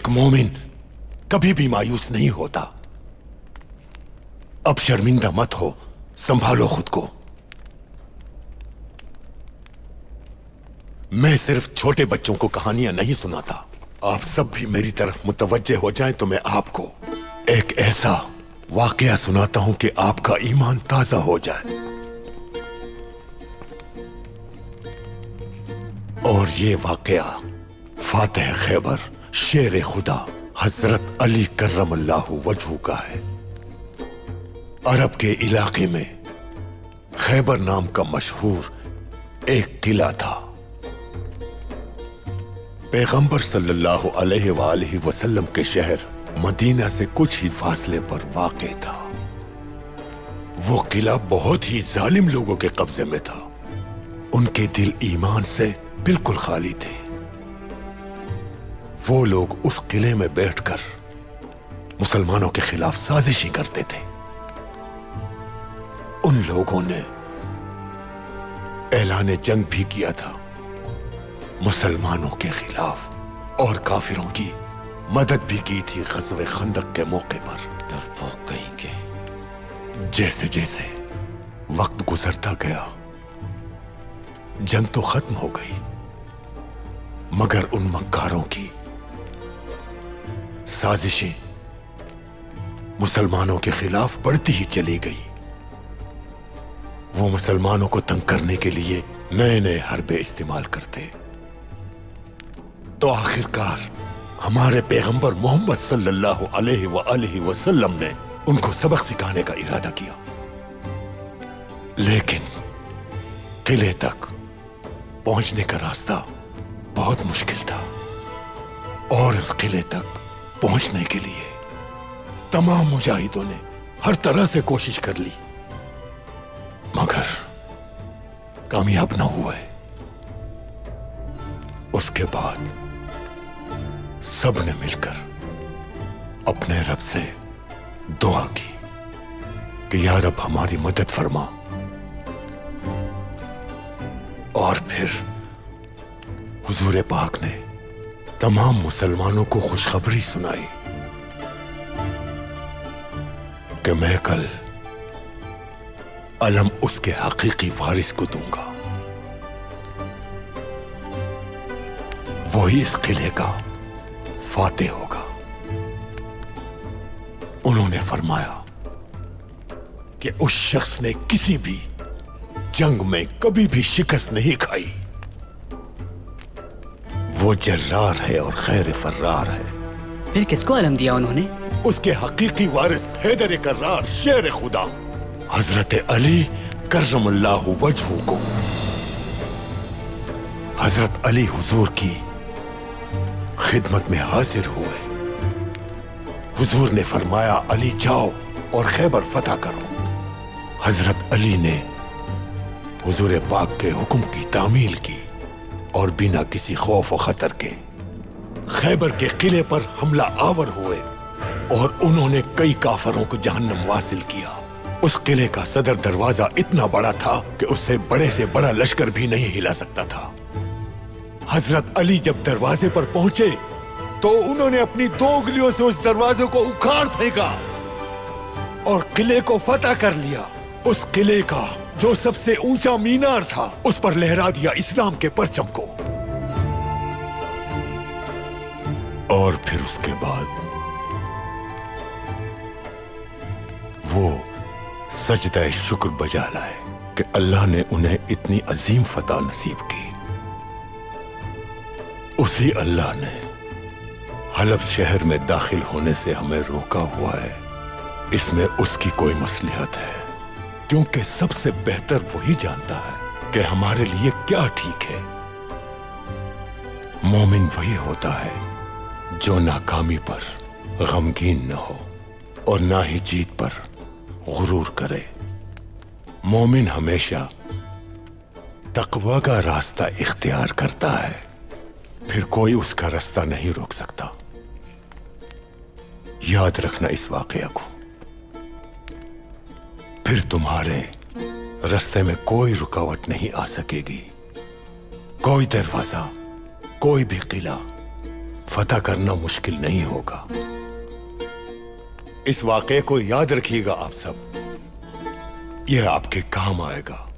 एक मोमिन कभी भी मायूस नहीं होता। अब शर्मिंदा मत हो, संभालो खुद को। मैं सिर्फ छोटे बच्चों को कहानियां नहीं सुनाता। आप सब भी मेरी तरफ मुतवज्जे हो जाएं तो मैं आपको एक ऐसा वाकया सुनाता हूं कि आपका ईमान ताजा हो जाए। और ये वाकया फातेह खैबर शेर खुदा हजरत अली कर्रमल्लाहु वजहू का है। अरब के इलाके में खैबर नाम का मशहूर एक किला था। पैगंबर सल्लल्लाहु अलैहि वसल्लम के शहर मदीना से कुछ ही फासले पर वाक़े था। वो किला बहुत ही जालिम लोगों के कब्जे में था। उनके दिल ईमान से बिल्कुल खाली थे। वो लोग उस किले में बैठकर मुसलमानों के खिलाफ साजिशी करते थे। उन लोगों ने ऐलान जंग भी किया था मुसलमानों के खिलाफ और काफिरों की मदद भी की थी ग़ज़वे खंदक के मौके पर। डरपोक कहीं के। जैसे जैसे वक्त गुजरता गया जंग तो खत्म हो गई, मगर उन मक्कारों की साजिशें मुसलमानों के खिलाफ बढ़ती ही चली गई। वो मुसलमानों को तंग करने के लिए नए नए हरबे इस्तेमाल करते। तो आखिरकार हमारे पैगंबर मोहम्मद सल्लल्लाहु अलैहि वसल्लम ने उनको सबक सिखाने का इरादा किया। लेकिन किले तक पहुंचने का रास्ता बहुत मुश्किल था और इस किले तक पहुंचने के लिए तमाम मुजाहिदों ने हर तरह से कोशिश कर ली, मगर कामयाब न हुए। उसके बाद सब ने मिलकर अपने रब से दुआ की कि या रब हमारी मदद फरमा। और फिर हुजूर पाक ने तमाम मुसलमानों को खुशखबरी सुनाई कि मैं कल अलम उसके हकीकी वारिस को दूंगा। वही इस किले का फातेह होगा। उन्होंने फरमाया कि उस शख्स ने किसी भी जंग में कभी भी शिकस्त नहीं खाई। वो जर्रार है और खैर फर्रार है। फिर किसको अलम दिया उन्होंने? उसके हकीकी वारिस हैदर कर्रार शेर खुदा हजरत अली कर्रमल्लाहु वजहू को। हजरत अली हुजूर की खिदमत में हाजिर हुए। हुजूर ने फरमाया अली जाओ और खैबर फतह करो। हजरत अली ने हुजूर पाक के हुक्म की तामील की और बिना किसी खौफ और खतर के खैबर के किले पर हमला आवर हुए और उन्होंने कई काफरों को जहन्नम वासिल किया। उस किले का सदर दरवाजा इतना बड़ा था कि उससे बड़े से बड़ा लश्कर भी नहीं हिला सकता था। हजरत अली जब दरवाजे पर पहुंचे तो उन्होंने अपनी 2 उंगलियों से उस दरवाजे को उखाड़ फेंका और किले को फतह कर लिया। उस किले का जो सबसे ऊंचा मीनार था उस पर लहरा दिया इस्लाम के परचम को। और फिर उसके बाद वो सजदा शुक्र बजा लाए कि अल्लाह ने उन्हें इतनी अजीम फतह नसीब की। उसी अल्लाह ने हलब शहर में दाखिल होने से हमें रोका हुआ है। इसमें उसकी कोई मसलिहत है, क्योंकि सबसे बेहतर वही जानता है कि हमारे लिए क्या ठीक है। मोमिन वही होता है जो नाकामी पर गमगीन न हो और ना ही जीत पर गुरूर करे। मोमिन हमेशा तकवा का रास्ता इख्तियार करता है, फिर कोई उसका रास्ता नहीं रोक सकता। याद रखना इस वाकया को। फिर तुम्हारे रास्ते में कोई रुकावट नहीं आ सकेगी। कोई दरवाजा, कोई भी किला فتح کرنا مشکل نہیں ہوگا. اس واقعے کو یاد رکھیے گا آپ سب. یہ آپ کے کام آئے گا.